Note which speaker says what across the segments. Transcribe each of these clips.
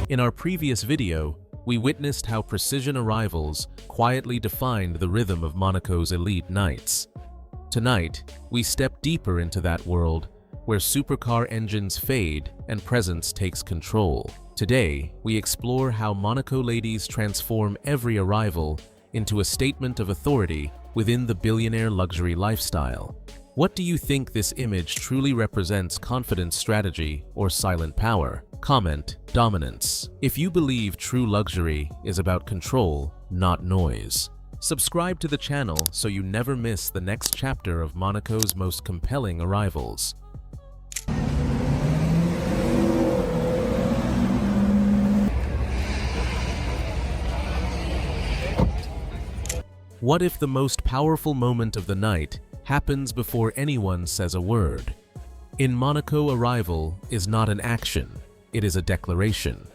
Speaker 1: In our previous video, we witnessed how precision arrivals quietly defined the rhythm of Monaco's elite nights. Tonight, we step deeper into that world where supercar engines fade and presence takes control. Today, we explore how Monaco ladies transform every arrival into a statement of authority within the billionaire luxury lifestyle. What do you think this image truly represents: confidence, strategy, or silent power? Comment, dominance. If you believe true luxury is about control, not noise. Subscribe to the channel so you never miss the next chapter of Monaco's most compelling arrivals. What if the most powerful moment of the night happens before anyone says a word? In Monaco, arrival is not an action, it is a declaration.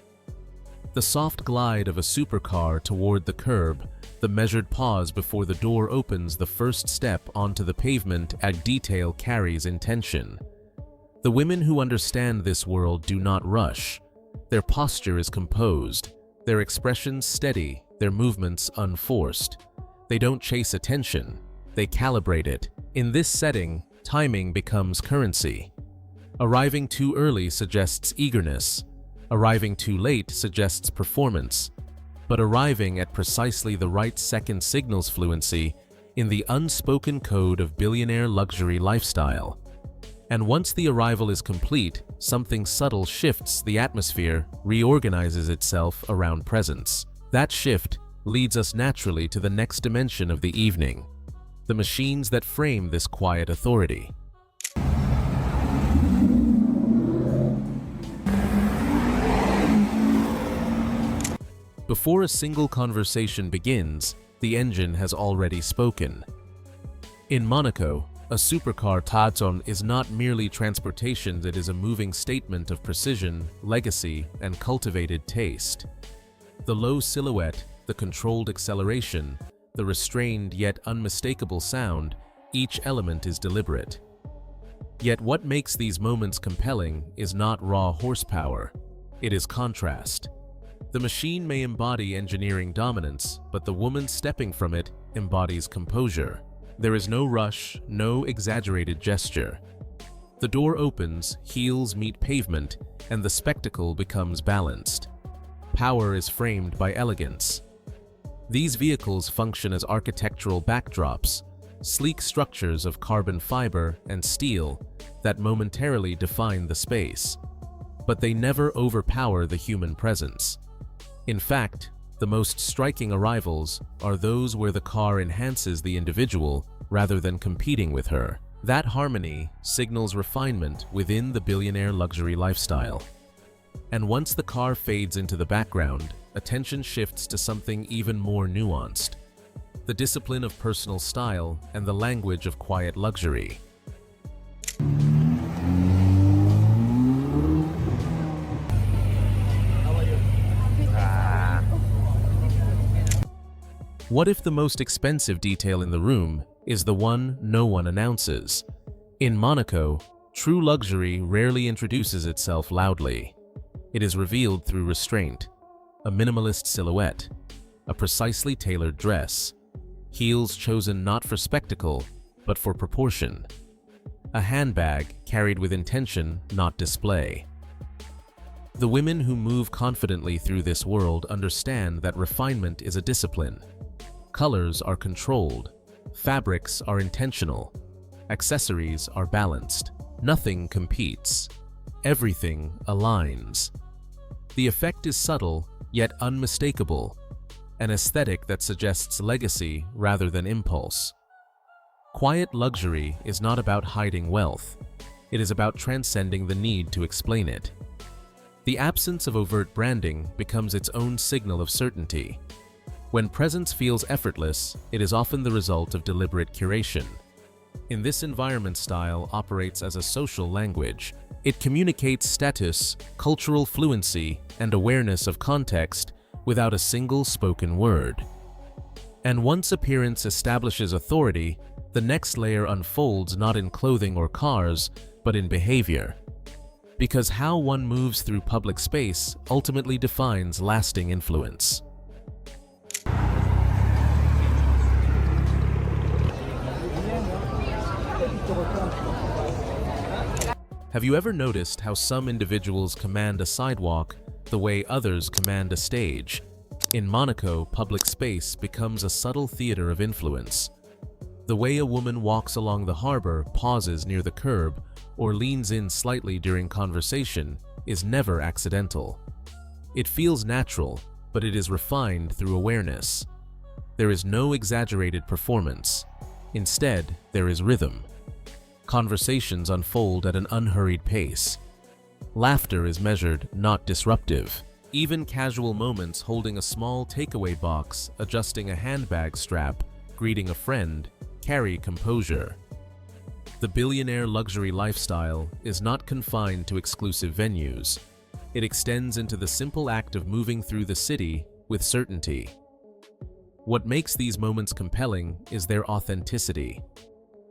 Speaker 1: The soft glide of a supercar toward the curb, the measured pause before the door opens, the first step onto the pavement, a detail carries intention. The women who understand this world do not rush. Their posture is composed, their expressions steady, their movements unforced. They don't chase attention, they calibrate it. In this setting, timing becomes currency. Arriving too early suggests eagerness. Arriving too late suggests performance. But arriving at precisely the right second signals fluency in the unspoken code of billionaire luxury lifestyle. And once the arrival is complete, something subtle shifts. The atmosphere reorganizes itself around presence. That shift leads us naturally to the next dimension of the evening, the machines that frame this quiet authority. Before a single conversation begins, the engine has already spoken. In Monaco, a supercar taton is not merely transportation, it is a moving statement of precision, legacy, and cultivated taste. The low silhouette, the controlled acceleration, the restrained yet unmistakable sound, each element is deliberate. Yet what makes these moments compelling is not raw horsepower, it is contrast. The machine may embody engineering dominance, but the woman stepping from it embodies composure. There is no rush, no exaggerated gesture. The door opens, heels meet pavement, and the spectacle becomes balanced. Power is framed by elegance. These vehicles function as architectural backdrops, sleek structures of carbon fiber and steel that momentarily define the space. But they never overpower the human presence. In fact, the most striking arrivals are those where the car enhances the individual rather than competing with her. That harmony signals refinement within the billionaire luxury lifestyle. And once the car fades into the background, attention shifts to something even more nuanced: the discipline of personal style and the language of quiet luxury. What if the most expensive detail in the room is the one no one announces? In Monaco, true luxury rarely introduces itself loudly. It is revealed through restraint, a minimalist silhouette, a precisely tailored dress, heels chosen not for spectacle, but for proportion, a handbag carried with intention, not display. The women who move confidently through this world understand that refinement is a discipline. Colors are controlled, fabrics are intentional, accessories are balanced. Nothing competes, everything aligns. The effect is subtle, yet unmistakable, an aesthetic that suggests legacy rather than impulse. Quiet luxury is not about hiding wealth, it is about transcending the need to explain it. The absence of overt branding becomes its own signal of certainty. When presence feels effortless, it is often the result of deliberate curation. In this environment, style operates as a social language. It communicates status, cultural fluency, and awareness of context without a single spoken word. And once appearance establishes authority, the next layer unfolds not in clothing or cars, but in behavior. Because how one moves through public space ultimately defines lasting influence. Have you ever noticed how some individuals command a sidewalk the way others command a stage? In Monaco, public space becomes a subtle theater of influence. The way a woman walks along the harbor, pauses near the curb, or leans in slightly during conversation is never accidental. It feels natural, but it is refined through awareness. There is no exaggerated performance. Instead, there is rhythm. Conversations unfold at an unhurried pace. Laughter is measured, not disruptive. Even casual moments holding a small takeaway box, adjusting a handbag strap, greeting a friend, carry composure. The billionaire luxury lifestyle is not confined to exclusive venues. It extends into the simple act of moving through the city with certainty. What makes these moments compelling is their authenticity.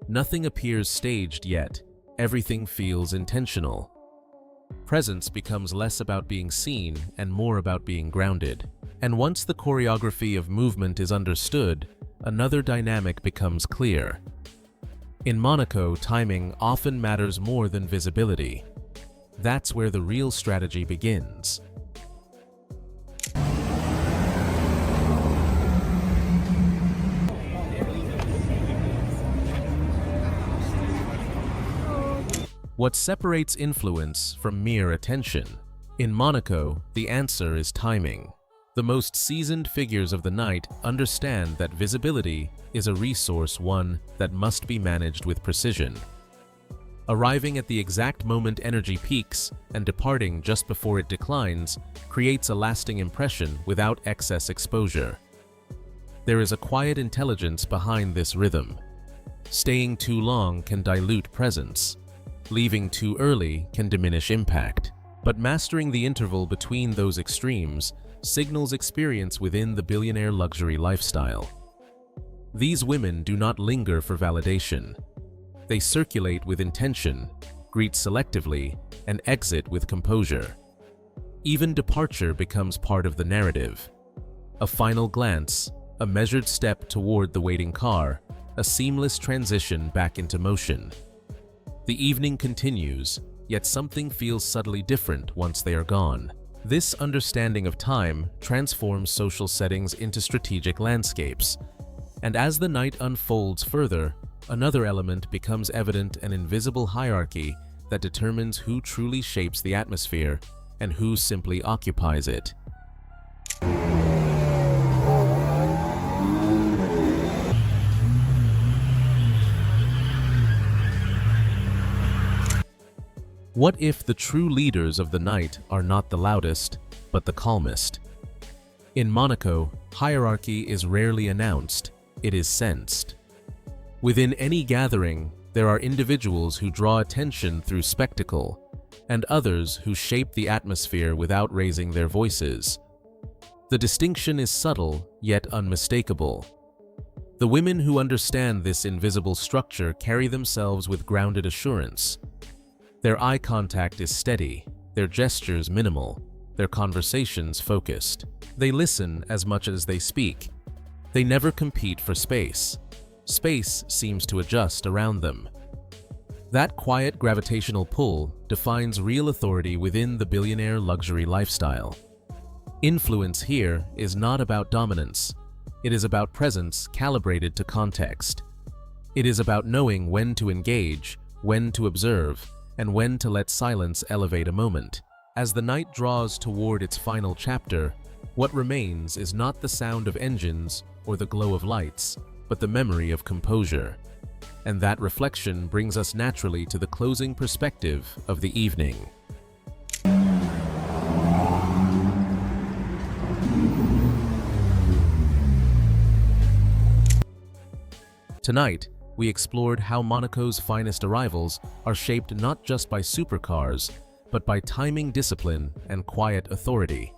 Speaker 1: Nothing appears staged yet, everything feels intentional. Presence becomes less about being seen and more about being grounded. And once the choreography of movement is understood, another dynamic becomes clear. In Monaco, timing often matters more than visibility. That's where the real strategy begins. What separates influence from mere attention? In Monaco, the answer is timing. The most seasoned figures of the night understand that visibility is a resource, one that must be managed with precision. Arriving at the exact moment energy peaks and departing just before it declines creates a lasting impression without excess exposure. There is a quiet intelligence behind this rhythm. Staying too long can dilute presence. Leaving too early can diminish impact. But mastering the interval between those extremes signals experience within the billionaire luxury lifestyle. These women do not linger for validation. They circulate with intention, greet selectively, and exit with composure. Even departure becomes part of the narrative. A final glance, a measured step toward the waiting car, a seamless transition back into motion. The evening continues, yet something feels subtly different once they are gone. This understanding of time transforms social settings into strategic landscapes. And as the night unfolds further, another element becomes evident: an invisible hierarchy that determines who truly shapes the atmosphere and who simply occupies it. What if the true leaders of the night are not the loudest, but the calmest? In Monaco, hierarchy is rarely announced, it is sensed. Within any gathering, there are individuals who draw attention through spectacle, and others who shape the atmosphere without raising their voices. The distinction is subtle, yet unmistakable. The women who understand this invisible structure carry themselves with grounded assurance. Their eye contact is steady, their gestures minimal, their conversations focused. They listen as much as they speak. They never compete for space. Space seems to adjust around them. That quiet gravitational pull defines real authority within the billionaire luxury lifestyle. Influence here is not about dominance. It is about presence calibrated to context. It is about knowing when to engage, when to observe, and when to let silence elevate a moment. As the night draws toward its final chapter, what remains is not the sound of engines or the glow of lights, but the memory of composure. And that reflection brings us naturally to the closing perspective of the evening. Tonight, we explored how Monaco's finest arrivals are shaped not just by supercars, but by timing discipline and quiet authority.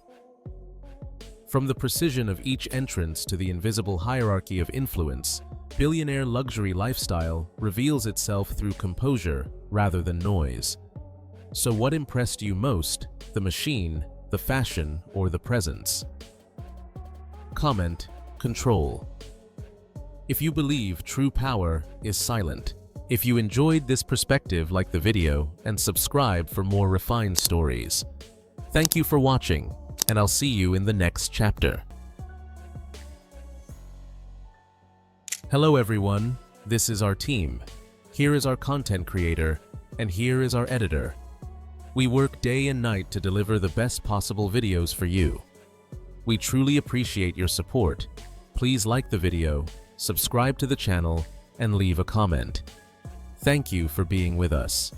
Speaker 1: From the precision of each entrance to the invisible hierarchy of influence, billionaire luxury lifestyle reveals itself through composure rather than noise. So what impressed you most, the machine, the fashion, or the presence? Comment, control. If you believe true power is silent. If you enjoyed this perspective, like the video and subscribe for more refined stories. Thank you for watching, and I'll see you in the next chapter. Hello everyone, this is our team. Here is our content creator, and here is our editor. We work day and night to deliver the best possible videos for you. We truly appreciate your support. Please like the video, subscribe to the channel, and leave a comment. Thank you for being with us.